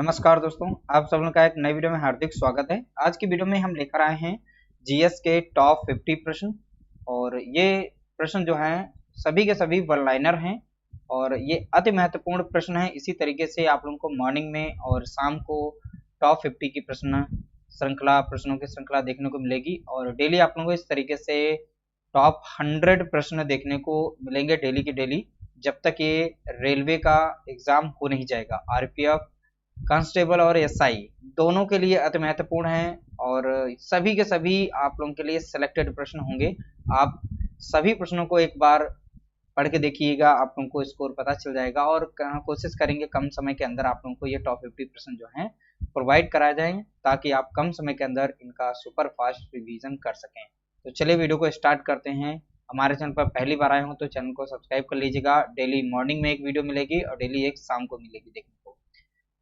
नमस्कार दोस्तों, आप सब लोगों का एक नई वीडियो में हार्दिक स्वागत है। आज की वीडियो में हम लेकर आए हैं जीएस के टॉप 50 प्रश्न। और ये प्रश्न जो हैं सभी के सभी वन लाइनर हैं और ये अति महत्वपूर्ण प्रश्न है। इसी तरीके से आप लोगों को मॉर्निंग में और शाम को टॉप 50 की प्रश्नों की श्रृंखला देखने को मिलेगी और डेली आप लोगों को इस तरीके से टॉप 100 प्रश्न देखने को मिलेंगे डेली के डेली, जब तक ये रेलवे का एग्जाम हो नहीं जाएगा। आरपीएफ, कांस्टेबल और एसआई दोनों के लिए अति महत्वपूर्ण है और सभी के सभी आप लोगों के लिए सिलेक्टेड प्रश्न होंगे। आप सभी प्रश्नों को एक बार पढ़ के देखिएगा, आप लोगों को स्कोर पता चल जाएगा और कोशिश करेंगे कम समय के अंदर आप लोगों को ये टॉप 50 प्रश्न जो हैं प्रोवाइड कराए जाएं, ताकि आप कम समय के अंदर इनका सुपर फास्ट रिवीजन कर सकें। तो चलिए वीडियो को स्टार्ट करते हैं। हमारे चैनल पर पहली बार आए हो तो चैनल को सब्सक्राइब कर लीजिएगा। डेली मॉर्निंग में एक वीडियो मिलेगी और डेली एक शाम को मिलेगी देखने को।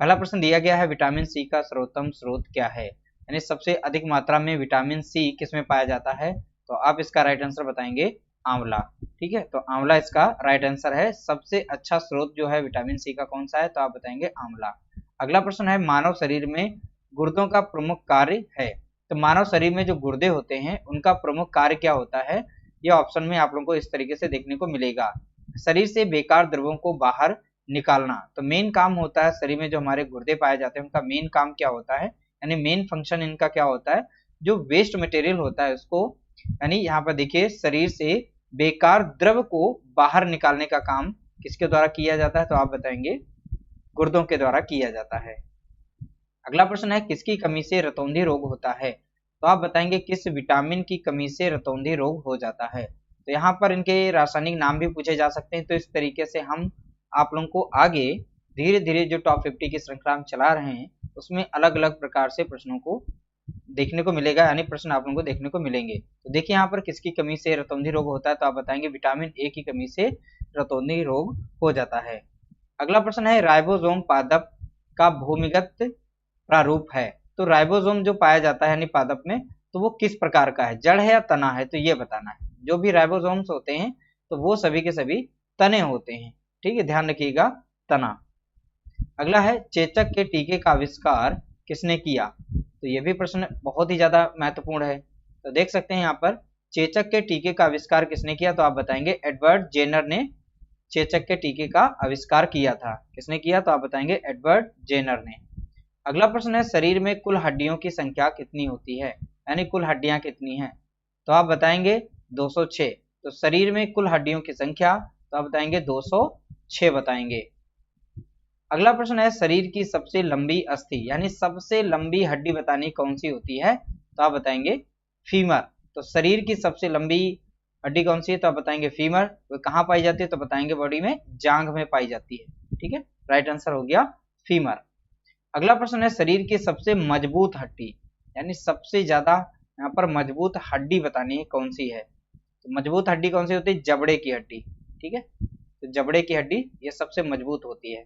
पहला प्रश्न दिया गया है, विटामिन सी का सर्वोत्तम स्रोत क्या है? यानी सबसे अधिक मात्रा में विटामिन सी किस में पाया जाता है? तो आप इसका राइट आंसर बताएंगे आंवला। ठीक है, तो आंवला इसका राइट आंसर है। सबसे अच्छा स्रोत जो है विटामिन सी का कौन सा है? तो आप बताएंगे आंवला। अगला प्रश्न है, मानव शरीर में गुर्दों का प्रमुख कार्य है। तो मानव शरीर में जो गुर्दे होते हैं उनका प्रमुख कार्य क्या होता है? ये ऑप्शन में आप लोगों को इस तरीके से देखने को मिलेगा। शरीर से बेकार द्रव्यों को बाहर निकालना। तो मेन काम होता है शरीर में जो हमारे गुर्दे पाए जाते हैं उनका मेन काम क्या होता है, यानी मेन फंक्शन इनका क्या होता है? जो वेस्ट मटेरियल होता है उसको, यानी यहाँ पर देखिए शरीर से बेकार द्रव को बाहर निकालने का काम किसके द्वारा किया जाता है? तो आप बताएंगे गुर्दों के द्वारा किया जाता है। अगला प्रश्न है, किसकी कमी से रतौंधी रोग होता है? तो आप बताएंगे किस विटामिन की कमी से रतौंधी रोग हो जाता है। तो यहाँ पर इनके रासायनिक नाम भी पूछे जा सकते हैं। तो इस तरीके से हम आप लोगों को आगे धीरे धीरे जो टॉप 50 की श्रृंखला हम चला रहे हैं उसमें अलग अलग प्रकार से प्रश्नों को देखने को मिलेगा, यानी प्रश्न आप लोगों को देखने को मिलेंगे। तो देखिए यहाँ पर किसकी कमी से रतौंधी रोग होता है? तो आप बताएंगे विटामिन ए की कमी से रतौंधी रोग हो जाता है। अगला प्रश्न है, राइबोसोम पादप का भूमिगत प्रारूप है। तो राइबोसोम जो पाया जाता है यानी पादप में, तो वो किस प्रकार का है? जड़ है या तना है? तो ये बताना है। जो भी राइबोसोम्स होते हैं तो वो सभी के सभी तने होते हैं। ठीक है, ध्यान रखिएगा, तना। अगला है, चेचक के टीके का आविष्कार किसने किया? तो ये भी प्रश्न बहुत ही ज्यादा महत्वपूर्ण है। तो देख सकते हैं यहाँ पर चेचक के टीके का आविष्कार किसने किया? तो आप बताएंगे एडवर्ड जेनर ने चेचक के टीके का आविष्कार किया था। किसने किया? तो आप बताएंगे एडवर्ड जेनर ने। अगला प्रश्न है, शरीर में कुल हड्डियों की संख्या कितनी होती है? यानी कुल हड्डियां कितनी हैं? तो आप बताएंगे 206। तो शरीर में कुल हड्डियों की संख्या, तो आप बताएंगे 206 बताएंगे। अगला प्रश्न है, शरीर की सबसे लंबी अस्थि यानी सबसे लंबी हड्डी बतानी कौन सी होती है? तो आप बताएंगे फीमर। तो शरीर की सबसे लंबी हड्डी कौन सी है? तो आप बताएंगे फीमर। वो कहाँ पाई जाती है? तो बताएंगे बॉडी में जांघ में पाई जाती है। ठीक है, राइट आंसर हो गया फीमर। अगला प्रश्न है, शरीर की सबसे मजबूत हड्डी यानी सबसे ज्यादा यहाँ पर मजबूत हड्डी बतानी है कौन सी है? तो मजबूत हड्डी कौन सी होती है? जबड़े की हड्डी। ठीक है, तो जबड़े की हड्डी ये सबसे मजबूत होती है।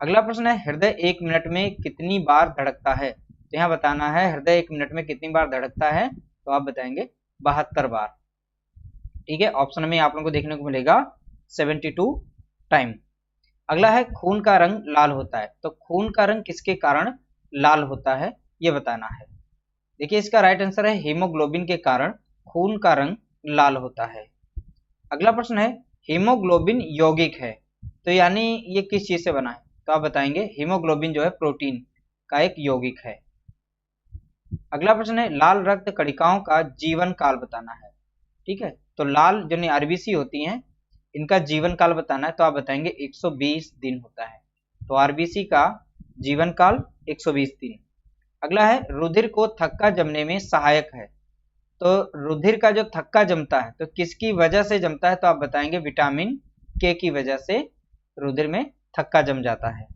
अगला प्रश्न है, हृदय 1 मिनट में कितनी बार धड़कता है? तो यहाँ बताना है हृदय 1 मिनट में कितनी बार धड़कता है। तो आप बताएंगे 72 बार। ठीक है, ऑप्शन में आप लोगों को देखने को मिलेगा 72 टाइम। अगला है, खून का रंग लाल होता है। तो खून का रंग किसके कारण लाल होता है ये बताना है। देखिए इसका राइट आंसर है हीमोग्लोबिन के कारण खून का रंग लाल होता है। अगला प्रश्न है, हीमोग्लोबिन यौगिक है तो यानी ये किस चीज से बना है? तो आप बताएंगे हीमोग्लोबिन जो है प्रोटीन का एक यौगिक है। अगला प्रश्न है, लाल रक्त कणिकाओं का जीवन काल बताना है। ठीक है, तो लाल जो आरबीसी होती हैं इनका जीवन काल बताना है। तो आप बताएंगे 120 दिन होता है। तो आरबीसी का जीवन काल 120 दिन। अगला है, रुधिर को थक्का जमने में सहायक है। तो रुधिर का जो थक्का जमता है तो किसकी वजह से जमता है? तो आप बताएंगे विटामिन के की वजह से रुधिर में थक्का जम जाता है।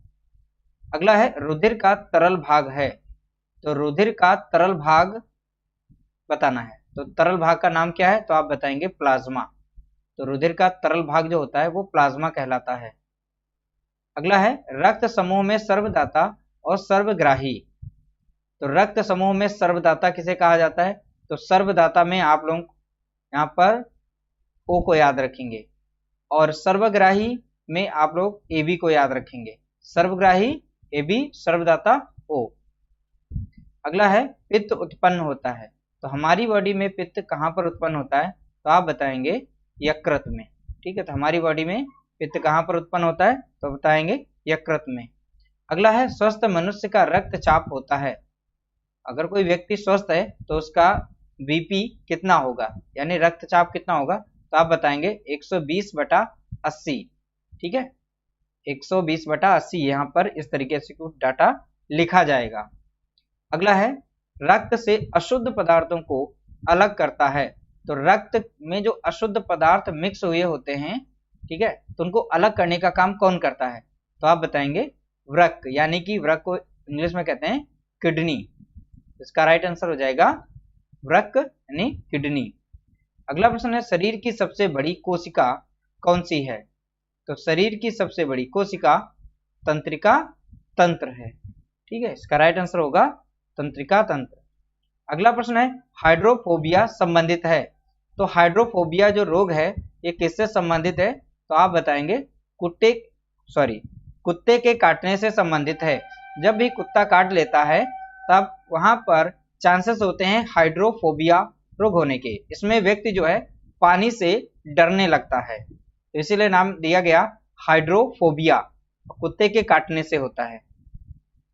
अगला है, रुधिर का तरल भाग है। तो रुधिर का तरल भाग बताना है। तो तरल भाग का नाम क्या है? तो आप बताएंगे प्लाज्मा। तो रुधिर का तरल भाग जो होता है वो प्लाज्मा कहलाता है। अगला है, रक्त समूह में सर्वदाता और सर्वग्राही। तो रक्त समूह में सर्वदाता किसे कहा जाता है? तो सर्वदाता में आप लोग यहाँ पर ओ को याद रखेंगे और सर्वग्राही में आप लोग एबी को याद रखेंगे। सर्वग्राही AB सर्वदाता O। अगला है पित्त उत्पन्न होता है, तो हमारी बॉडी में पित्त कहाँ पर उत्पन्न होता है, तो आप बताएंगे यकृत में। ठीक है, तो हमारी बॉडी में पित्त कहाँ पर उत्पन्न होता है, तो बताएंगे यकृत में। अगला है स्वस्थ मनुष्य का रक्तचाप होता है। अगर कोई व्यक्ति स्वस्थ है तो उसका बीपी कितना होगा, यानी रक्तचाप कितना होगा, तो आप बताएंगे 120/80। ठीक है, 120/80 यहाँ पर इस तरीके से कुछ डाटा लिखा जाएगा। अगला है रक्त से अशुद्ध पदार्थों को अलग करता है, तो रक्त में जो अशुद्ध पदार्थ मिक्स हुए होते हैं, ठीक है, तो उनको अलग करने का काम कौन करता है, तो आप बताएंगे वृक्क, यानी कि वृक्क को इंग्लिश में कहते हैं किडनी। इसका राइट आंसर हो जाएगा वृक्क यानी किडनी। अगला प्रश्न है शरीर की सबसे बड़ी कोशिका कौन सी है, तो शरीर की सबसे बड़ी कोशिका तंत्रिका तंत्र है। ठीक है, इसका राइट आंसर होगा तंत्रिका तंत्र। अगला प्रश्न है हाइड्रोफोबिया संबंधित है, तो हाइड्रोफोबिया जो रोग है ये किससे संबंधित है, तो आप बताएंगे कुत्ते के काटने से संबंधित है। जब भी कुत्ता काट लेता है तब वहां पर चांसेस होते हैं हाइड्रोफोबिया रोग होने के। इसमें व्यक्ति जो है पानी से डरने लगता है, तो इसीलिए नाम दिया गया हाइड्रोफोबिया, कुत्ते के काटने से होता है।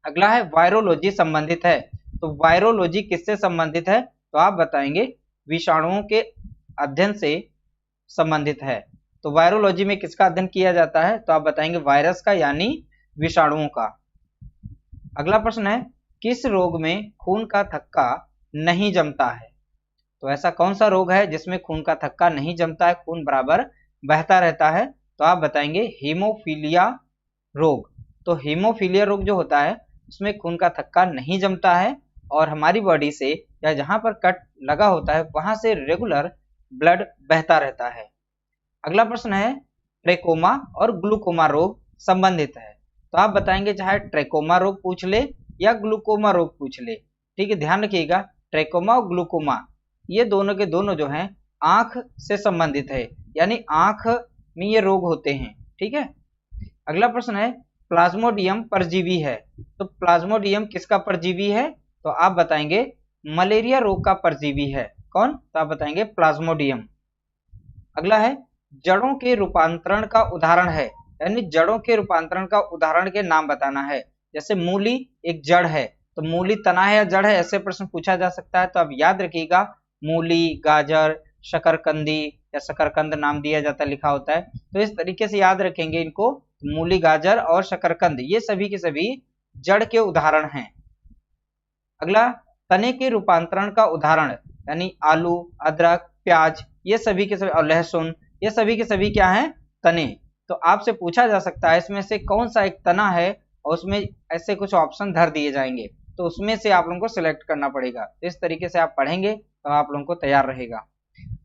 अगला है वायरोलॉजी संबंधित है, तो वायरोलॉजी किससे संबंधित है, तो आप बताएंगे विषाणुओं के अध्ययन से संबंधित है। तो वायरोलॉजी में किसका अध्ययन किया जाता है, तो आप बताएंगे वायरस का यानी विषाणुओं का। अगला प्रश्न है किस रोग में खून का थक्का नहीं जमता है, तो ऐसा कौन सा रोग है जिसमें खून का थक्का नहीं जमता है, खून बराबर बहता रहता है, तो आप बताएंगे हीमोफीलिया रोग। तो हीमोफीलिया रोग जो होता है उसमें खून का थक्का नहीं जमता है और हमारी बॉडी से या जहां पर कट लगा होता है वहां से रेगुलर ब्लड बहता रहता है। अगला प्रश्न है ट्रेकोमा और ग्लूकोमा रोग संबंधित है, तो आप बताएंगे चाहे ट्रेकोमा रोग पूछ ले या ग्लूकोमा रोग पूछ ले। ठीक है, ध्यान रखिएगा ट्रेकोमा और ग्लूकोमा ये दोनों के दोनों जो हैं आंख से संबंधित है, यानी आंख में ये रोग होते हैं। ठीक है, अगला प्रश्न है प्लाज्मोडियम परजीवी है, तो प्लाज्मोडियम किसका परजीवी है, तो आप बताएंगे मलेरिया रोग का परजीवी है। कौन, तो आप बताएंगे प्लाज्मोडियम। अगला है जड़ों के रूपांतरण का उदाहरण है, यानी जड़ों के रूपांतरण का उदाहरण के नाम बताना है। जैसे मूली एक जड़ है, तो मूली तना है या जड़ है, ऐसे प्रश्न पूछा जा सकता है। तो आप याद रखिएगा मूली, गाजर, शकरकंदी या शकरकंद नाम दिया जाता लिखा होता है, तो इस तरीके से याद रखेंगे इनको। मूली, गाजर और शकरकंद ये सभी के सभी जड़ के उदाहरण हैं। अगला तने के रूपांतरण का उदाहरण, यानी आलू, अदरक, प्याज ये सभी के सभी और लहसुन ये सभी के सभी क्या हैं, तने। तो आपसे पूछा जा सकता है इसमें से कौन सा एक तना है और उसमें ऐसे कुछ ऑप्शन धर दिए जाएंगे, तो उसमें से आप लोगों को सिलेक्ट करना पड़ेगा। इस तरीके से आप पढ़ेंगे तो आप लोगों को तैयार रहेगा।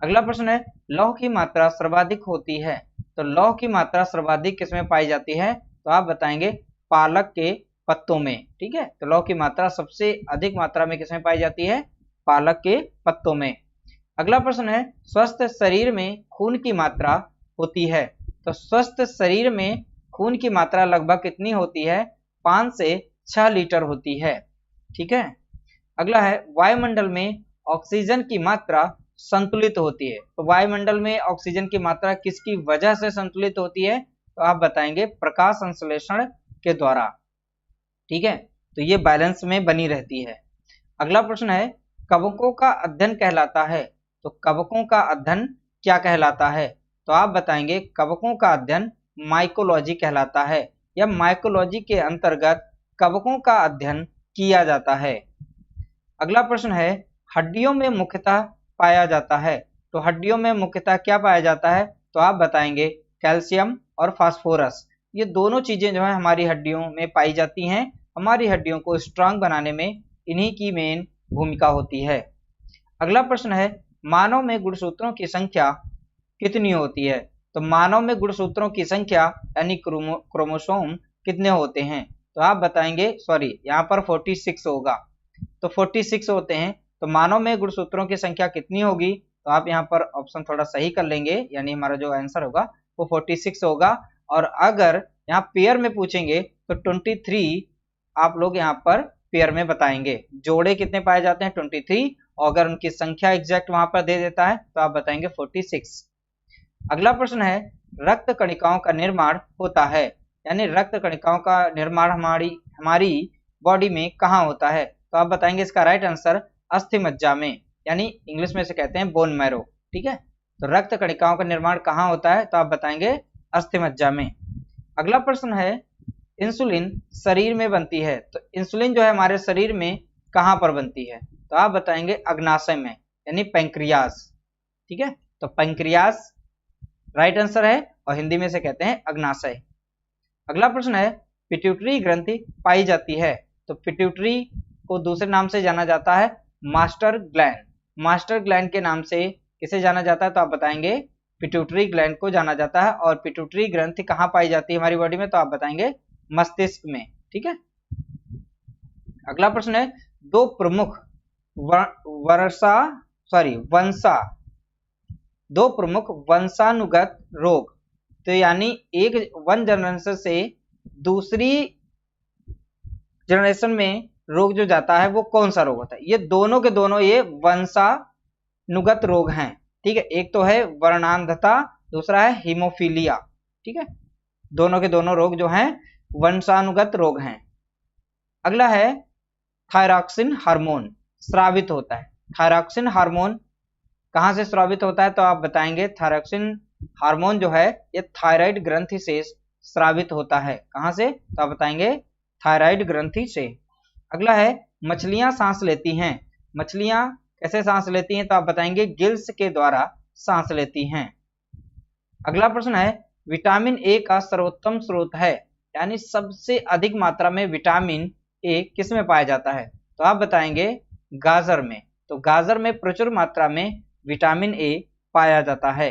अगला प्रश्न है लौह की मात्रा सर्वाधिक होती है, तो लौह की मात्रा सर्वाधिक किसमें पाई जाती है, तो आप बताएंगे पालक के पत्तों में। ठीक है, तो लौह की मात्रा सबसे अधिक मात्रा में किसमें पाई जाती है, पालक के पत्तों में। अगला प्रश्न है स्वस्थ शरीर में खून की मात्रा होती है, तो स्वस्थ शरीर में खून की मात्रा लगभग कितनी होती है, 5 से 6 लीटर होती है। ठीक है, अगला है वायुमंडल में ऑक्सीजन की मात्रा संतुलित होती है, तो वायुमंडल में ऑक्सीजन की मात्रा किसकी वजह से संतुलित होती है, तो आप बताएंगे प्रकाश संश्लेषण के द्वारा। ठीक है, तो ये बैलेंस में बनी रहती है। अगला प्रश्न है कवकों का अध्ययन कहलाता है, तो कवकों का अध्ययन क्या कहलाता है, तो आप बताएंगे कवकों का अध्ययन माइकोलॉजी कहलाता है, या माइकोलॉजी के अंतर्गत कवकों का अध्ययन किया जाता है। अगला प्रश्न है हड्डियों में मुख्यतः पाया जाता है, तो हड्डियों में मुख्यतः क्या पाया जाता है, तो आप बताएंगे कैल्शियम और फास्फोरस। ये दोनों चीजें जो है हमारी हड्डियों में पाई जाती हैं। हमारी हड्डियों को स्ट्रांग बनाने में इन्हीं की मेन भूमिका होती है। अगला प्रश्न है मानव में गुणसूत्रों की संख्या कितनी होती है, तो मानव में गुणसूत्रों की संख्या यानी क्रोमोसोम कितने होते हैं, तो आप बताएंगे यहाँ पर 46 होगा, तो 46 होते हैं। तो मानव में गुणसूत्रों की संख्या कितनी होगी, तो आप यहाँ पर ऑप्शन थोड़ा सही कर लेंगे, यानी हमारा जो आंसर होगा वो 46 होगा। और अगर यहाँ पेयर में पूछेंगे तो 23 आप लोग यहाँ पर पेयर में बताएंगे। जोड़े कितने पाए जाते हैं 23, और अगर उनकी संख्या एग्जैक्ट वहां पर दे देता है तो आप बताएंगे 46। अगला प्रश्न है रक्त कणिकाओं का निर्माण होता है, यानी रक्त कणिकाओं का निर्माण हमारी बॉडी में कहाँ होता है, तो आप बताएंगे इसका राइट आंसर अस्थि मज्जा में, यानी इंग्लिश में से कहते हैं बोन मैरो। ठीक है, तो रक्त कणिकाओं का निर्माण कहाँ होता है, तो आप बताएंगे अस्थि मज्जा में। अगला प्रश्न है इंसुलिन शरीर में बनती है, तो इंसुलिन जो है हमारे शरीर में कहाँ पर बनती है, तो आप बताएंगे अग्नाशय में, यानी पैंक्रियास। ठीक है, तो पैंक्रियास राइट आंसर है, और हिंदी में से कहते हैं अग्नाशय। अगला प्रश्न है पिट्यूटरी ग्रंथि पाई जाती है, तो पिट्यूटरी को दूसरे नाम से जाना जाता है मास्टर ग्लैंड। मास्टर ग्लैंड के नाम से किसे जाना जाता है, तो आप बताएंगे पिट्यूटरी ग्लैंड को जाना जाता है। और पिट्यूटरी ग्रंथि कहाँ पाई जाती है हमारी बॉडी में, तो आप बताएंगे मस्तिष्क में। ठीक है, अगला प्रश्न है दो प्रमुख वंशानुगत रोग, तो यानी एक वन जनरेशन से दूसरी जनरेशन में रोग जो जाता है वो कौन सा रोग होता है, ये दोनों के दोनों ये वंशानुगत रोग हैं। ठीक है, एक तो है वर्णांधता, दूसरा है हीमोफीलिया। ठीक है, दोनों के दोनों रोग जो हैं वंशानुगत रोग हैं। अगला है थायरॉक्सिन हार्मोन स्रावित होता है। थायरॉक्सिन हार्मोन कहाँ से स्रावित होता है, तो आप बताएंगे थायरॉक्सिन हार्मोन जो है ये थायराइड ग्रंथि से स्रावित होता है। कहाँ से, तो आप बताएंगे थायराइड ग्रंथि से। अगला है मछलियां सांस लेती हैं, मछलियां कैसे सांस लेती हैं, तो आप बताएंगे गिल्स के द्वारा सांस लेती हैं। अगला प्रश्न है विटामिन ए का सर्वोत्तम स्रोत है, यानी सबसे अधिक मात्रा में विटामिन ए किस में पाया जाता है, तो आप बताएंगे गाजर में। तो गाजर में प्रचुर मात्रा में विटामिन ए पाया जाता है।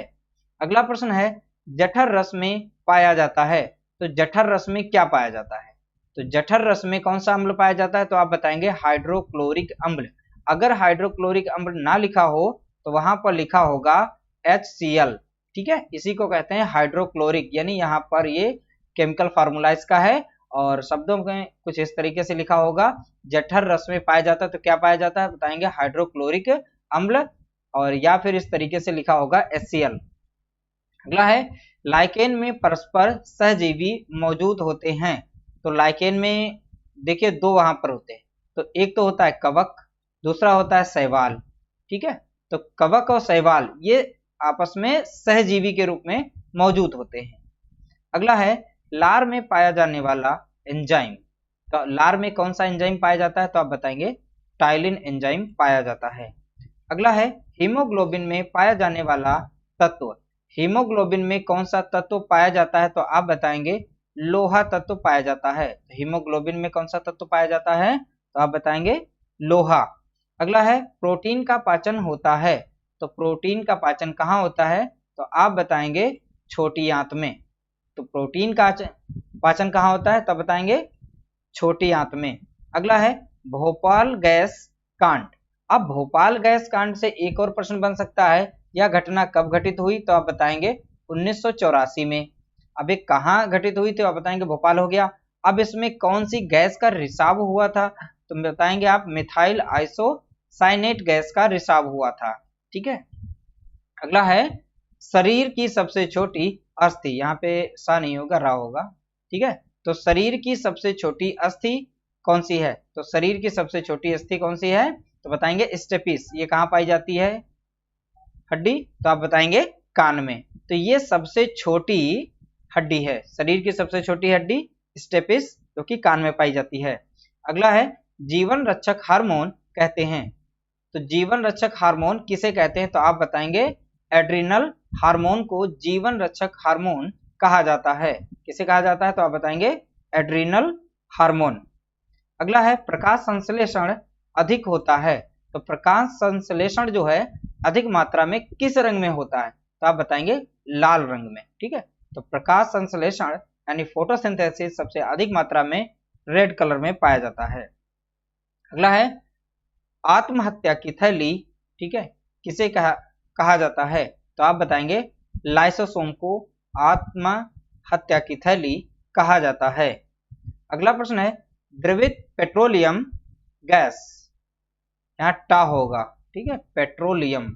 अगला प्रश्न है जठर रस में पाया जाता है, तो जठर रस में क्या पाया जाता है, तो जठर रस में कौन सा अम्ल पाया जाता है, तो आप बताएंगे हाइड्रोक्लोरिक अम्ल। अगर हाइड्रोक्लोरिक अम्ल ना लिखा हो तो वहां पर लिखा होगा HCl। ठीक है, इसी को कहते हैं हाइड्रोक्लोरिक, यानी यहाँ पर ये केमिकल फार्मूला इसका है, और शब्दों में कुछ इस तरीके से लिखा होगा जठर रस में पाया जाता है तो क्या पाया जाता है, बताएंगे हाइड्रोक्लोरिक अम्ल, और या फिर इस तरीके से लिखा होगा HCl। अगला है लाइकेन में परस्पर सहजीवी मौजूद होते हैं, तो लाइकेन में देखिए दो वहां पर होते हैं, तो एक तो होता है कवक, दूसरा होता है शैवाल। ठीक है, तो कवक और शैवाल ये आपस में सहजीवी के रूप में मौजूद होते हैं। अगला है लार में पाया जाने वाला एंजाइम, तो लार में कौन सा एंजाइम पाया जाता है, तो आप बताएंगे टाइलिन एंजाइम पाया जाता है। अगला है हीमोग्लोबिन में पाया जाने वाला तत्व, हीमोग्लोबिन में कौन सा तत्व पाया जाता है, तो आप बताएंगे लोहा तत्व पाया जाता है। हीमोग्लोबिन में कौन सा तत्व पाया जाता है, तो आप बताएंगे लोहा। अगला है प्रोटीन का पाचन होता है, तो प्रोटीन का पाचन कहाँ होता है, तो आप बताएंगे छोटी आंत में। तो प्रोटीन का पाचन कहाँ होता है, तो बताएंगे छोटी आंत में। अगला है भोपाल गैस कांड, अब भोपाल गैस कांड से एक और प्रश्न बन सकता है, यह घटना कब घटित हुई, तो आप बताएंगे 1984 में। अब ये कहाँ घटित हुई, तो आप बताएंगे भोपाल हो गया। अब इसमें कौन सी गैस का रिसाव हुआ था, तो बताएंगे आप मिथाइल आइसोसाइनेट गैस का रिसाव हुआ था। ठीक है, अगला है शरीर की सबसे छोटी अस्थि, यहाँ पे सा नहीं होगा रा होगा। ठीक है, तो शरीर की सबसे छोटी अस्थि कौन सी है, तो शरीर की सबसे छोटी अस्थि कौन सी है, तो बताएंगे स्टेपिस। ये कहाँ पाई जाती है हड्डी, तो आप बताएंगे कान में। तो ये सबसे छोटी हड्डी है, शरीर की सबसे छोटी हड्डी स्टेपिस, जो कि कान में पाई जाती है। अगला है जीवन रक्षक हार्मोन कहते हैं, तो जीवन रक्षक हार्मोन किसे कहते हैं, तो आप बताएंगे एड्रिनल हार्मोन को जीवन रक्षक हार्मोन कहा जाता है। किसे कहा जाता है, तो आप बताएंगे एड्रिनल हार्मोन। अगला है प्रकाश संश्लेषण अधिक होता है, तो प्रकाश संश्लेषण जो है अधिक मात्रा में किस रंग में होता है, तो आप बताएंगे लाल रंग में। ठीक है, तो प्रकाश संश्लेषण यानी फोटोसिंथेसिस सबसे अधिक मात्रा में रेड कलर में पाया जाता है। अगला है आत्महत्या की थैली, ठीक है, किसे कहा जाता है, तो आप बताएंगे लाइसोसोम को आत्महत्या की थैली कहा जाता है। अगला प्रश्न है द्रवित पेट्रोलियम गैस, यहाँ टा होगा, ठीक है, पेट्रोलियम,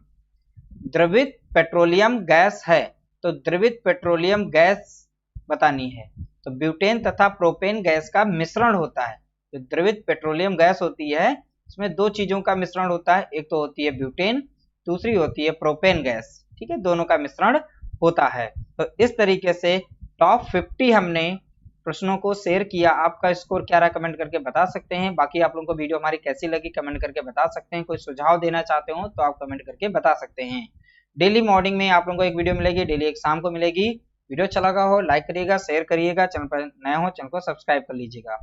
द्रवित पेट्रोलियम गैस है, तो द्रवित पेट्रोलियम गैस बतानी है। तो ब्यूटेन तथा प्रोपेन गैस का मिश्रण होता है। जो द्रवित पेट्रोलियम गैस होती है इसमें दो चीजों का मिश्रण होता है, एक तो होती है ब्यूटेन, दूसरी होती है प्रोपेन गैस, ठीक है, दोनों का मिश्रण होता है। तो इस तरीके से टॉप 50 हमने प्रश्नों को शेयर किया। आपका स्कोर क्या रहा कमेंट करके बता सकते हैं। बाकी आप लोगों को वीडियो हमारी कैसी लगी कमेंट करके बता सकते हैं। कोई सुझाव देना चाहते हो तो आप कमेंट करके बता सकते हैं। डेली मॉर्निंग में आप लोगों को एक वीडियो मिलेगी, डेली एक शाम को मिलेगी। वीडियो अच्छा लगा हो लाइक करिएगा, शेयर करिएगा, चैनल पर नए हो चैनल को सब्सक्राइब कर लीजिएगा।